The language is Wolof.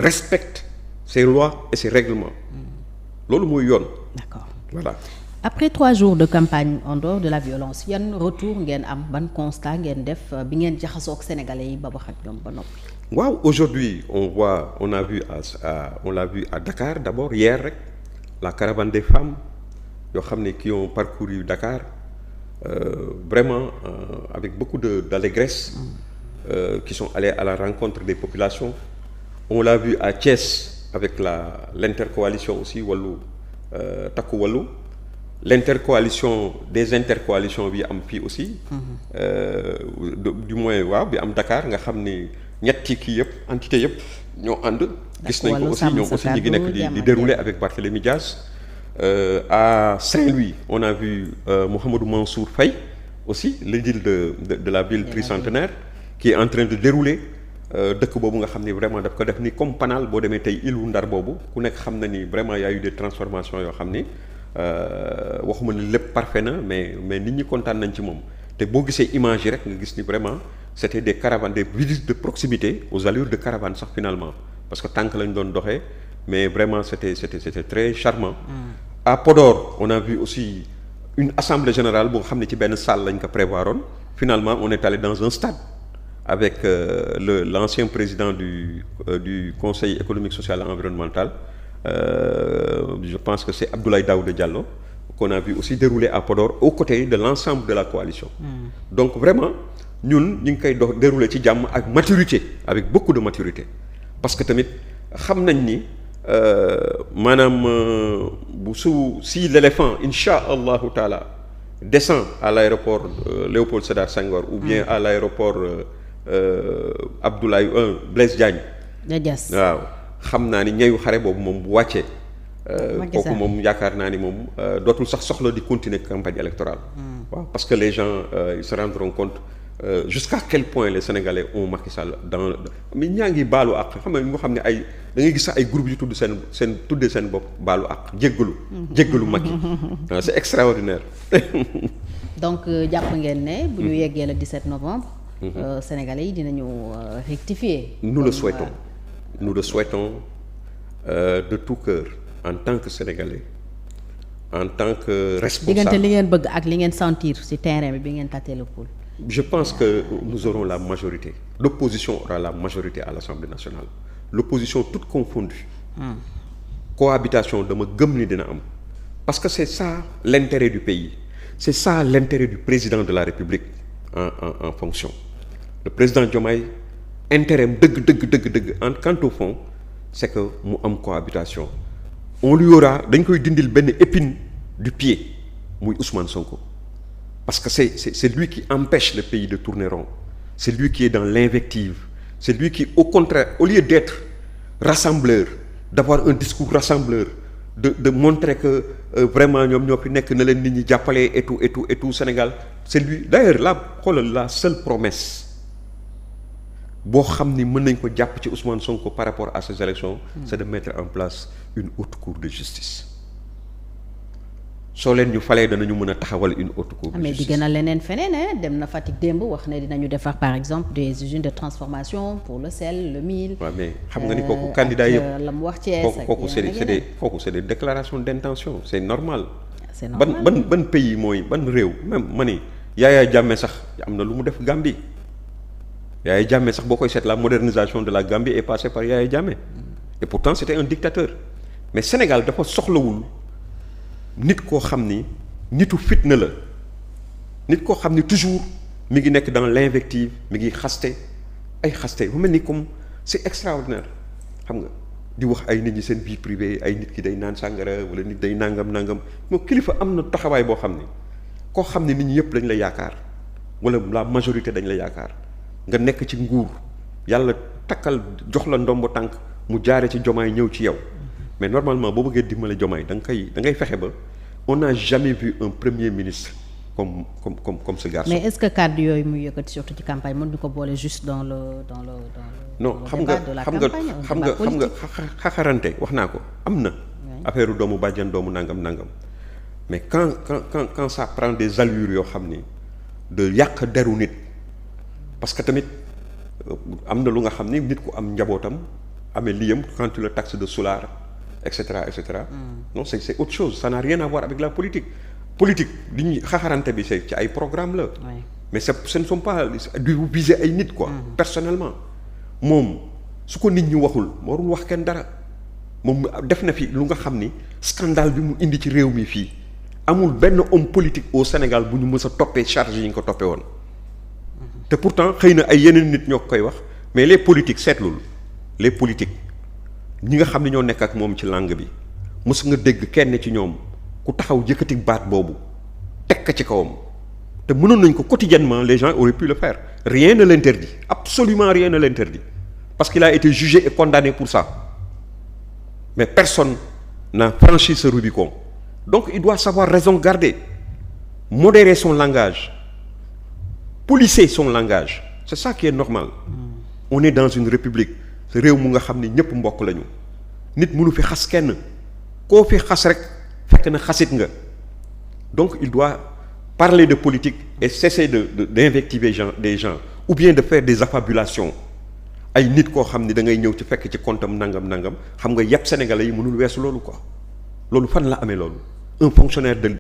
respecte ses lois et ses règlements loolu mooy yoon. D'accord. Voilà. Après 3 jours de campagne en dehors de la violence yan retour ngeen am ban constat ngeen def bi ngeen jaxasoo ak sénégalais yi ba wax ak ñoom ba noppi. waaw aujourd'hui on a vu on l'a vu à Dakar d'abord hier rek la caravane des femmes yoo xam ne qui ont parcouru Dakar vraiment avec beaucoup d'allégresse qui sont allés à la rencontre des populations. On l'a vu à Thiès avec l'intercoalition aussi Wallu Takku Wallu, l'intercoalition des intercoalitions bi am fii aussi. Du moins waaw bi am Dakar nga xam ni ñetti kii yëpp entité yëpp ñoo ànd. gis nañ ko aussi ñoom aussi ñu ngi nekk di dérouler avec Barthélémy Dias. À Saint-Louis on a vu Mouhamadou Mansour Faye aussi l'édile de la ville tricentenaire qui est en train de dérouler dëkk boobu nga xam ni vraiment daf ko def ni comme Panal boo demee tey îlu Ndar boobu ku nekk xam na ni vraiment y a eu des transformations yoo xam ni waxuma ni lépp parfait na mais nit ñi kontaan nañ ci moom te boo gisee image yi rek nga gis ni vraiment c'était des caravanes des visites de proximité aux allures de caravane sax finalement parce que tànk lañ doon doxee mais vraiment c'était très charmant. À Podor on a vu aussi une assemblée générale boo xam ne ci benn salle lañ ko prévoiroon finalement on est allé dans un stade avec l'ancien président du conseil économique social et environnemental je pense que c'est Abdoulaye Daouda Diallo qu'on a vu aussi dérouler à Podor aux côtés de l'ensemble de la coalition. Donc vraiment ñun ñu ngi koy dérouler ci jàmm ak maturité avec beaucoup de maturité parce que tamit xam nañ ni maanaam si l'éléphant incha allahu taala descend à l'aéroport Léopold Sédar Senghor ou bien à l'aéroport Blaise Diagne waaw xam naa ni ñeyu xare boobu moom bu wàccee kooku moom yaakaar naa ni moom dootul sax soxla di continuer campagne électorale waaw parce que les gens ils se rendront compte jusqu'à quel point les Sénégalais ont Macky Sall mais ñaa ngi baalu àq xam nga xam ne ay da ngay gis sax ay groupes yu tudd tuddee seen bopp baalu àq jéggalu Macky c'est extraordinaire. Donc jàpp ngeen ne bu ñu yeggee le 17 novembre Sénégalais yi dinañu rectifier. Nous le souhaitons de tout cœur en tant que Sénégalais en tant que responsable. diggante li ngeen bëgg ak li ngeen sentir ci terrain bi ngeen tâter le pouls. Je pense que nous aurons la majorité. L'opposition aura la majorité à l'Assemblée nationale. L'opposition toute confondue. Cohabitation dama gëm ni dina am. Parce que c'est ça l'intérêt du pays. C'est ça l'intérêt du président de la République en fonction. Le président Diomaye intérêt dëgg quant au fond c'est que mu am cohabitation. On lui aura dañ koy dindil benn épine du pied muy Ousmane Sonko. Parce que c'est lui qui empêche le pays de tourner rond. C'est lui qui est dans l'invective. C'est lui qui, au contraire, au lieu d'être rassembleur, d'avoir un discours rassembleur, de montrer que vraiment ñoom ñoo fi nekk na leen nit ñi jàppale et tout Sénégal, c'est lui. D'ailleurs la seule promesse boo xam ni mën nañ ko jàpp ci Ousmane Sonko par rapport à ces élections, c'est de mettre en place une haute cour de justice. soo leen ñu falee danañu mën a taxawal une haute cour de justice. mais digg na leneen feneen dem na Fatick démb wax ne dinañu defar par exemple des usines de transformation pour le sel le mil. waaw mais xam nga ni kooku candidat yëpp la mu wax Thiès ak kooku c'est des déclarations d'intention c'est normal. c'est normal ban pays mooy ban réew même ma ni Yaya Jammeh sax am na lu mu def Gambie Yaya Jammeh sax boo koy seet la modernisation de la Gambie est passée par Yaya Jammeh et pourtant c'était un dictateur mais Sénégal dafa soxlawul. nit koo xam ni nitu fitna la nit koo xam ni toujours mi ngi nekk dans l'invective mi ngi xaste bu mel ni comme c'est extraordinaire xam nga di wax ay nit ñi seen vie privée ay nit ki day naan sàngara wala nit day nangam moo kilifa am na taxawaay boo xam ni koo xam ne nit ñi yëpp dañ la yaakaar wala la majorité dañ la yaakaar nga nekk ci nguur yàlla takkal jox la ndombo tànk mu jaare ci Diomaye ñëw ci yow mais normalement boo bëggee dimbale Diomaye da ngay fexe ba on n'a jamais vu un premier ministre comme ce garçon. mais est-ce que cadre yooyu muy yëkkati surtout ci campagne mën ñu ko boole juste dans le non xam nga xaxarante wax naa ko am na. affaire doomu bàjjan doomu nangam mais quand ça prend des allures yoo xam ni de yàq deru nit parce que tamit am na lu nga xam ni nit ku am njabootam amee liyam quand tu le taxes de soulard et cetera et cetera. Non c'est autre chose, ça n'a rien à voir avec la politique. Politique li ñuy xaxarante bi c'est ci ay programme la. Mais ce ne sont pas du viser ay nit quoi. Personnellement moom su ko nit ñi waxul warul wax kenn dara moom def na fi lu nga xam ni scandale bi mu indi ci réew mi fii amul benn homme politique au Sénégal bu ñu mës a toppee charge yi ñu ko toppee woon. te pourtant xëy na ay yeneen nit ñoo koy wax mais les politiques seetlul les politiques ñi nga xam ne ñoo nekk ak moom ci langue bi mës nga dégg kenn ci ñoom ku taxaw yëkkati baat boobu teg ko ci kawam te mënoon nañ ko quotidiennement les gens auraient pu le faire rien ne l'interdit, absolument rien ne l'interdit, parce qu'il a été jugé et condamné pour ça, mais personne n'a franchi ce Rubicon. Donc il doit savoir raison garder, modérer son langage, polisser son langage, c'est ça qui est normal. On est dans une république, réew mu nga xam ne ñëpp mbokk lañu, nit mënu fi xas kenn, koo fi xas rek fekk na xasit nga. Donc il doit parler de politique et cesser d'invectiver des gens ou bien de faire des affabulations. Ay nit koo xam ne da ngay ñëw ci fekk ci comptam nangam xam nga yàpp sénégalais yi mënul weesu loolu quoi. Loolu fan la amee loolu un fonctionnaire de